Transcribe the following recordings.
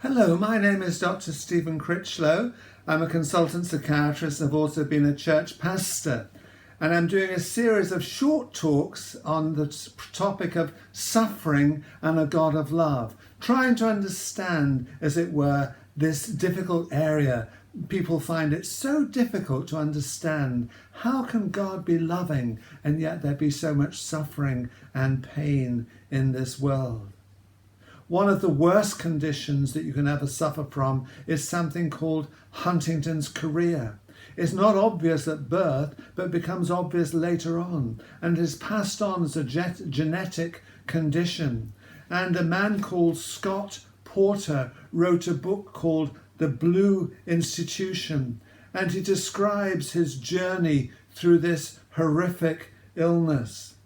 Hello, my name is Dr. Stephen Critchlow. I'm a consultant psychiatrist. I've also been a church pastor. And I'm doing a series of short talks on the topic of suffering and a God of love, trying to understand, as it were, this difficult area. People find it so difficult to understand. How can God be loving and yet there be so much suffering and pain in this world? One of the worst conditions that you can ever suffer from is something called Huntington's chorea. It's not obvious at birth, but becomes obvious later on, and is passed on as a genetic condition. And a man called Scott Porter wrote a book called The Blue Institution, and he describes his journey through this horrific illness.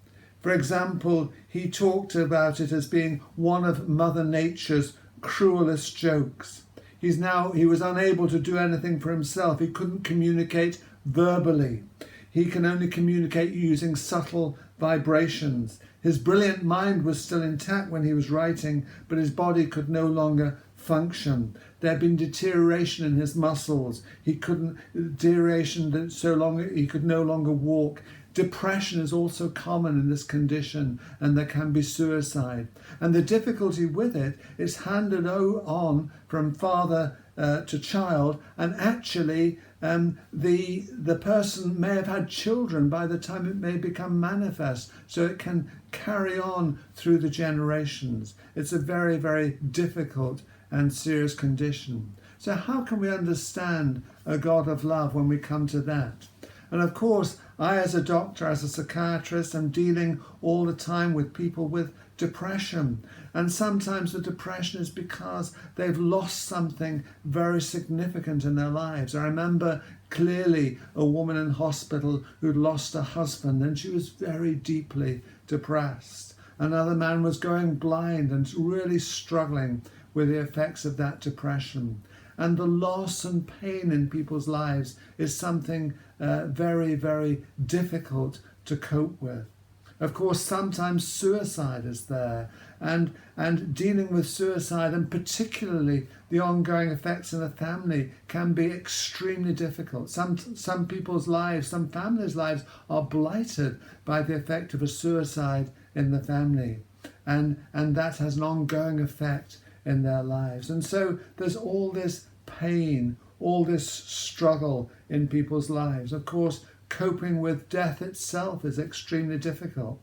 For example, he talked about it as being one of Mother Nature's cruelest jokes. He was unable to do anything for himself. He couldn't communicate verbally. He can only communicate using subtle vibrations. His brilliant mind was still intact when he was writing, but his body could no longer function. There had been deterioration in his muscles. He could no longer walk. Depression is also common in this condition, and there can be suicide. And the difficulty with it is handed on from father to child, and actually the person may have had children by the time it may become manifest, so it can carry on through the generations. It's a very, very difficult and serious condition. So how can we understand a God of love when we come to that? And of course, I as a doctor, as a psychiatrist, am dealing all the time with people with depression. And sometimes the depression is because they've lost something very significant in their lives. I remember clearly a woman in hospital who'd lost her husband, and she was very deeply depressed. Another man was going blind and really struggling with the effects of that depression. And the loss and pain in people's lives is something very, very difficult to cope with. Of course, sometimes suicide is there, and dealing with suicide, and particularly the ongoing effects in the family, can be extremely difficult. Some people's lives, some families' lives are blighted by the effect of a suicide in the family, and that has an ongoing effect in their lives. And so there's all this pain, all this struggle in people's lives. Of course, coping with death itself is extremely difficult.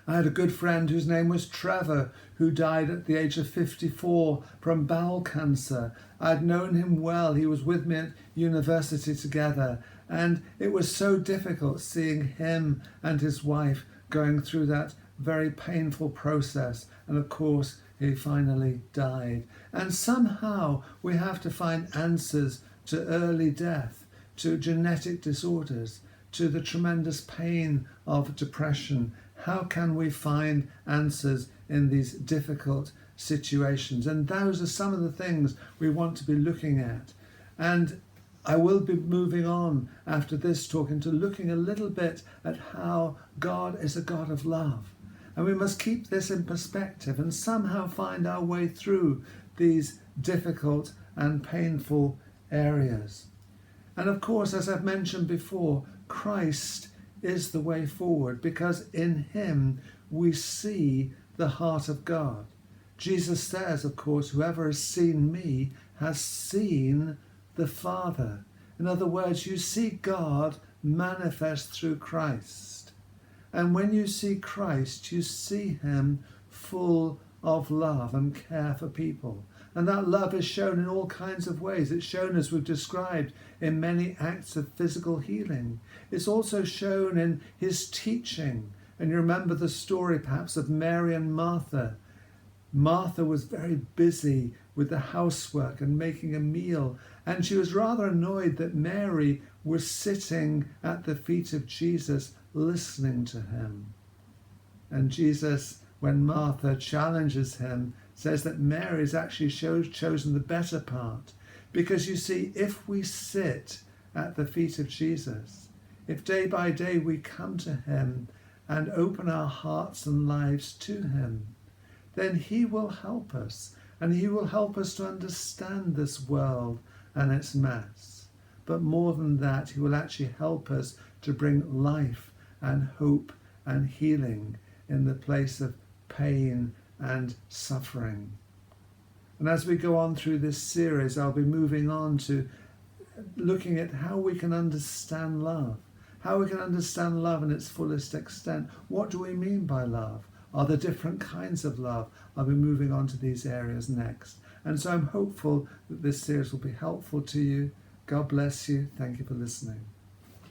I had a good friend whose name was Trevor, who died at the age of 54 from bowel cancer. I'd known him well. He was with me at university together, and it was so difficult seeing him and his wife going through that very painful process. And of course, he finally died. And somehow we have to find answers to early death, to genetic disorders, to the tremendous pain of depression. How can we find answers in these difficult situations? And those are some of the things we want to be looking at. And I will be moving on after this talk into looking a little bit at how God is a God of love. And we must keep this in perspective and somehow find our way through these difficult and painful areas. And of course, as I've mentioned before, Christ is the way forward, because in him we see the heart of God. Jesus says, of course, whoever has seen me has seen the Father. In other words, you see God manifest through Christ. And when you see Christ, you see him full of love and care for people. And that love is shown in all kinds of ways. It's shown, as we've described, in many acts of physical healing. It's also shown in his teaching. And you remember the story perhaps of Mary and Martha. Martha was very busy with the housework and making a meal, and she was rather annoyed that Mary was sitting at the feet of Jesus listening to him. And Jesus, when Martha challenges him, says that Mary's actually chosen the better part. Because you see, if we sit at the feet of Jesus, if day by day we come to him and open our hearts and lives to him, then he will help us And he will help us to understand this world and its mess. But more than that, he will actually help us to bring life and hope and healing in the place of pain and suffering. And as we go on through this series, I'll be moving on to looking at how we can understand love. How we can understand love in its fullest extent. What do we mean by love? Are there different kinds of love? I'll be moving on to these areas next. And so I'm hopeful that this series will be helpful to you. God bless you. Thank you for listening.